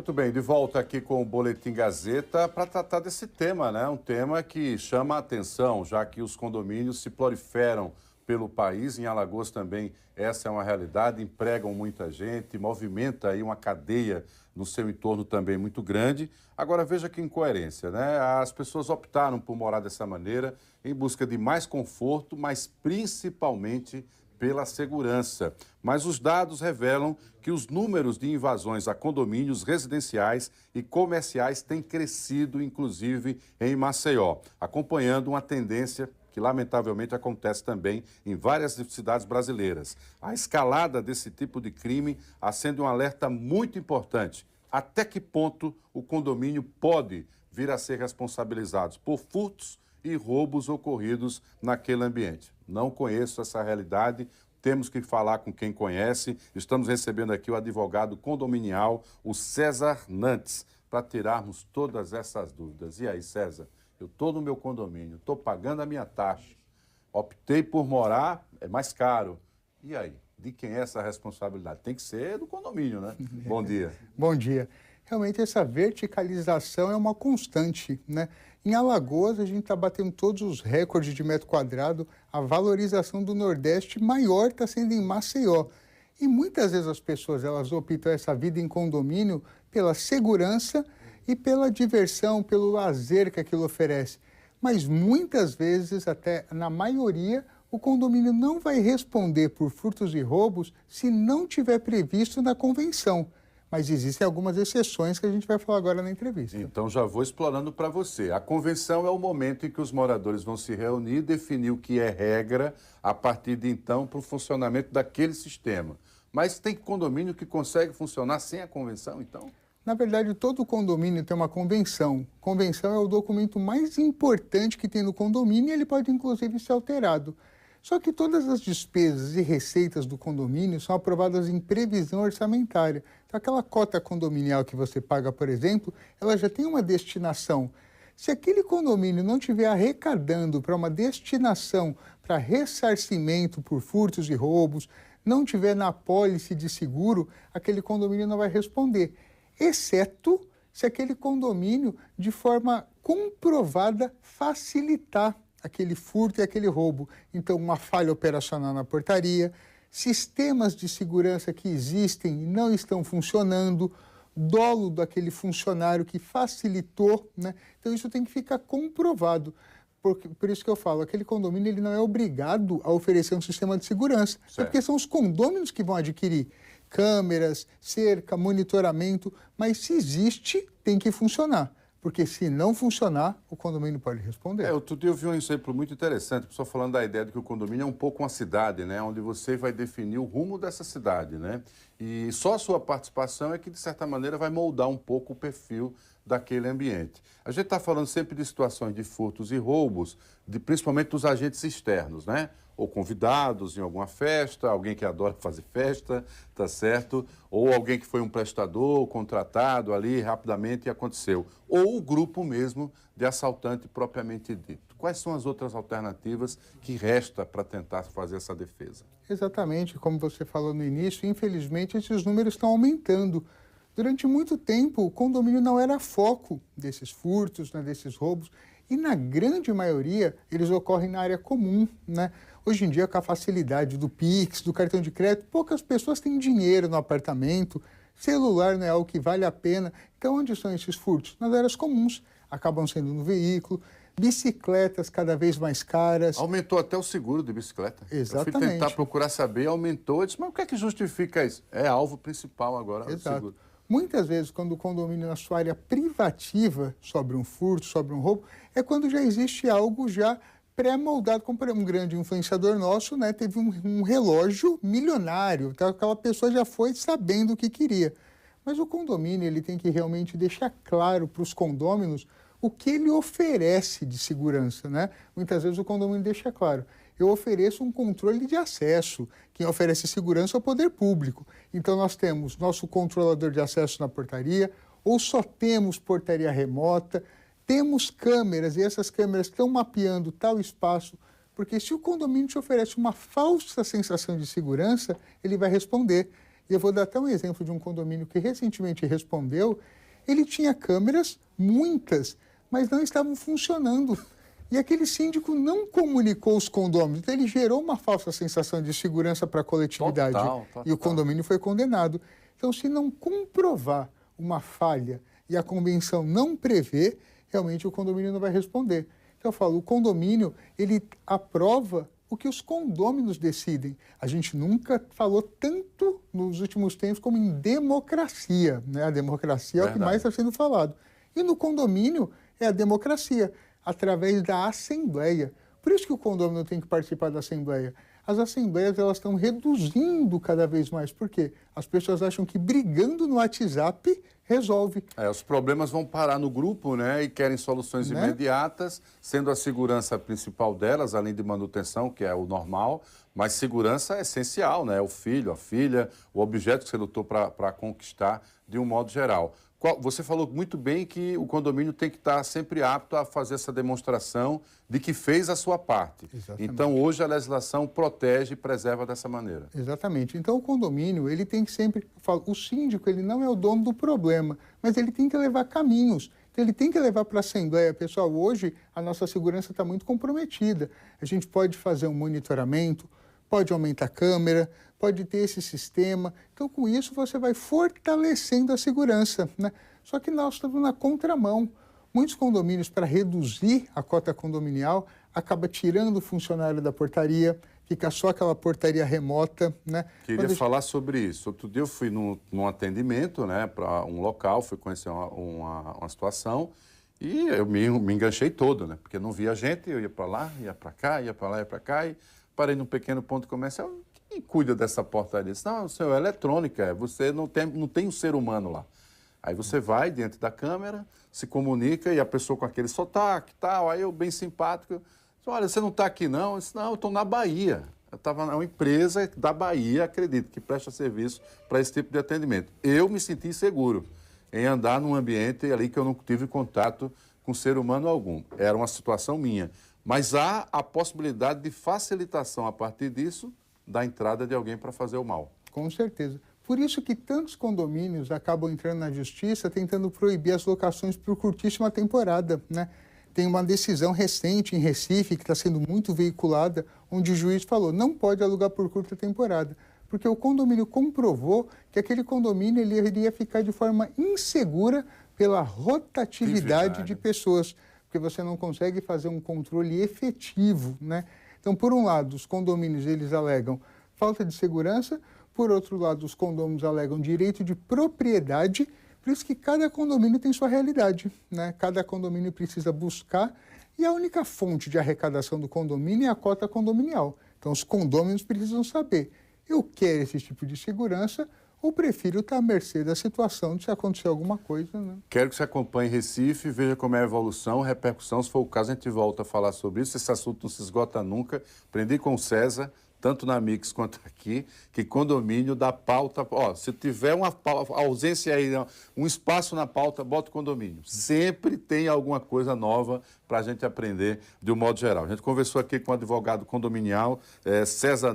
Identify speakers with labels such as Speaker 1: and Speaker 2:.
Speaker 1: Muito bem, de volta aqui com o Boletim Gazeta para tratar desse tema, né? Um tema que chama a atenção, já que os condomínios se proliferam pelo país. Em Alagoas também essa é uma realidade, empregam muita gente, movimenta aí uma cadeia no seu entorno também muito grande. Agora veja que incoerência, né? As pessoas optaram por morar dessa maneira em busca de mais conforto, mas principalmente pela segurança. Mas os dados revelam que os números de invasões a condomínios residenciais e comerciais têm crescido, inclusive em Maceió, acompanhando uma tendência que lamentavelmente acontece também em várias cidades brasileiras. A escalada desse tipo de crime acende um alerta muito importante. Até que ponto o condomínio pode vir a ser responsabilizado por furtos e roubos ocorridos naquele ambiente? Não conheço essa realidade, temos que falar com quem conhece. Estamos recebendo aqui o advogado condominial, o César Nantes, para tirarmos todas essas dúvidas. E aí, César? Eu estou no meu condomínio, estou pagando a minha taxa, optei por morar, é mais caro. E aí? De quem é essa responsabilidade? Tem que ser do condomínio, né? Bom dia.
Speaker 2: Bom dia. Realmente essa verticalização é uma constante, né? Em Alagoas, a gente está batendo todos os recordes de metro quadrado. A valorização do Nordeste maior está sendo em Maceió. E muitas vezes as pessoas elas optam essa vida em condomínio pela segurança e pela diversão, pelo lazer que aquilo oferece. Mas muitas vezes, até na maioria, o condomínio não vai responder por furtos e roubos se não tiver previsto na convenção. Mas existem algumas exceções que a gente vai falar agora na entrevista.
Speaker 1: Então já vou explorando para você. A convenção é o momento em que os moradores vão se reunir e definir o que é regra a partir de então para o funcionamento daquele sistema. Mas tem condomínio que consegue funcionar sem a convenção, então?
Speaker 2: Na verdade, todo condomínio tem uma convenção. Convenção é o documento mais importante que tem no condomínio e ele pode, inclusive, ser alterado. Só que todas as despesas e receitas do condomínio são aprovadas em previsão orçamentária. Então, aquela cota condominial que você paga, por exemplo, ela já tem uma destinação. Se aquele condomínio não estiver arrecadando para uma destinação para ressarcimento por furtos e roubos, não tiver na apólice de seguro, aquele condomínio não vai responder. Exceto se aquele condomínio, de forma comprovada, facilitar aquele furto e aquele roubo. Então, uma falha operacional na portaria, sistemas de segurança que existem e não estão funcionando, dolo daquele funcionário que facilitou, né? Então, isso tem que ficar comprovado. Por isso que eu falo, aquele condomínio ele não é obrigado a oferecer um sistema de segurança. É porque são os condôminos que vão adquirir câmeras, cerca, monitoramento, mas se existe, tem que funcionar. Porque se não funcionar, o condomínio pode responder.
Speaker 1: Outro dia eu vi um exemplo muito interessante, pessoal falando da ideia de que o condomínio é um pouco uma cidade, né? Onde você vai definir o rumo dessa cidade, né? E só a sua participação é que, de certa maneira, vai moldar um pouco o perfil daquele ambiente. A gente está falando sempre de situações de furtos e roubos, principalmente dos agentes externos, né? Ou convidados em alguma festa, alguém que adora fazer festa, tá certo? Ou alguém que foi um prestador, contratado ali rapidamente e aconteceu. Ou o grupo mesmo de assaltante propriamente dito. Quais são as outras alternativas que resta para tentar fazer essa defesa?
Speaker 2: Exatamente, como você falou no início, infelizmente esses números estão aumentando. Durante muito tempo, o condomínio não era foco desses furtos, né, desses roubos, e na grande maioria eles ocorrem na área comum, né? Hoje em dia, com a facilidade do Pix, do cartão de crédito, poucas pessoas têm dinheiro no apartamento, celular não é algo que vale a pena. Então, onde são esses furtos? Nas áreas comuns, acabam sendo no veículo, bicicletas cada vez mais caras.
Speaker 1: Aumentou até o seguro de bicicleta.
Speaker 2: Exatamente.
Speaker 1: Eu fui tentar procurar saber, aumentou. Eu disse, mas o que é que justifica isso? É alvo principal agora, o seguro.
Speaker 2: Muitas vezes, quando o condomínio na sua área privativa sobre um furto, sobre um roubo, é quando já existe algo já pré-moldado, como por exemplo, um grande influenciador nosso, né, teve um relógio milionário, então aquela pessoa já foi sabendo o que queria. Mas o condomínio ele tem que realmente deixar claro para os condôminos o que ele oferece de segurança, né? Muitas vezes o condomínio deixa claro, eu ofereço um controle de acesso, quem oferece segurança é o poder público. Então nós temos nosso controlador de acesso na portaria, ou só temos portaria remota, temos câmeras e essas câmeras estão mapeando tal espaço, porque se o condomínio te oferece uma falsa sensação de segurança, ele vai responder. E eu vou dar até um exemplo de um condomínio que recentemente respondeu. Ele tinha câmeras, muitas, mas não estavam funcionando. E aquele síndico não comunicou os condôminos. Então, ele gerou uma falsa sensação de segurança para a coletividade.
Speaker 1: Total.
Speaker 2: E o condomínio foi condenado. Então, se não comprovar uma falha e a convenção não prevê, realmente o condomínio não vai responder. Então, eu falo, o condomínio, ele aprova o que os condôminos decidem. A gente nunca falou tanto nos últimos tempos como em democracia, né? A democracia é o que mais está sendo falado. E no condomínio é a democracia, através da assembleia. Por isso que o condomínio tem que participar da assembleia. As assembleias, elas estão reduzindo cada vez mais. Por quê? As pessoas acham que brigando no WhatsApp resolve.
Speaker 1: Os problemas vão parar no grupo, né? E querem soluções imediatas, sendo a segurança principal delas, além de manutenção, que é o normal, mas segurança é essencial, né? O filho, a filha, o objeto que você lutou para conquistar de um modo geral. Você falou muito bem que o condomínio tem que estar sempre apto a fazer essa demonstração de que fez a sua parte.
Speaker 2: Exatamente.
Speaker 1: Então, hoje, a legislação protege e preserva dessa maneira.
Speaker 2: Exatamente. Então, o condomínio, ele tem que sempre... O síndico, ele não é o dono do problema, mas ele tem que levar caminhos. Então, ele tem que levar para a Assembleia. Pessoal, hoje, a nossa segurança está muito comprometida. A gente pode fazer um monitoramento, pode aumentar a câmera, pode ter esse sistema. Então, com isso, você vai fortalecendo a segurança, né? Só que nós estamos na contramão. Muitos condomínios, para reduzir a cota condominial, acaba tirando o funcionário da portaria, fica só aquela portaria remota, né?
Speaker 1: Queria falar sobre isso. Outro dia eu fui num atendimento, né, para um local, fui conhecer uma situação e eu me enganchei todo, né? Porque não via gente, eu ia para lá, ia para cá, ia para lá, ia para cá e parei num pequeno ponto comercial. Quem cuida dessa portaria? Disse, não, senhor, é eletrônica, você não tem um ser humano lá. Aí você vai diante da câmera, se comunica e a pessoa com aquele sotaque e tal, aí eu bem simpático, disse, olha, você não está aqui não? Eu disse, não, eu estou na Bahia. Eu estava numa empresa da Bahia, acredito, que presta serviço para esse tipo de atendimento. Eu me senti seguro em andar num ambiente ali que eu não tive contato com ser humano algum. Era uma situação minha. Mas há a possibilidade de facilitação a partir disso da entrada de alguém para fazer o mal.
Speaker 2: Com certeza. Por isso que tantos condomínios acabam entrando na justiça tentando proibir as locações por curtíssima temporada, né? Tem uma decisão recente em Recife, que está sendo muito veiculada, onde o juiz falou, não pode alugar por curta temporada, porque o condomínio comprovou que aquele condomínio ele iria ficar de forma insegura pela rotatividade de pessoas, porque você não consegue fazer um controle efetivo, né? Então, por um lado, os condomínios eles alegam falta de segurança, por outro lado, os condôminos alegam direito de propriedade, por isso que cada condomínio tem sua realidade, né? Cada condomínio precisa buscar e a única fonte de arrecadação do condomínio é a cota condominial. Então, os condôminos precisam saber, eu quero esse tipo de segurança ou prefiro estar à mercê da situação de se acontecer alguma coisa, né?
Speaker 1: Quero que você acompanhe Recife, veja como é a evolução, repercussão. Se for o caso, a gente volta a falar sobre isso. Esse assunto não se esgota nunca. Aprendi com o César, tanto na Mix quanto aqui, que condomínio dá pauta. Ó, se tiver uma ausência aí, um espaço na pauta, bota o condomínio. Sempre tem alguma coisa nova para a gente aprender de um modo geral. A gente conversou aqui com o advogado condominial, César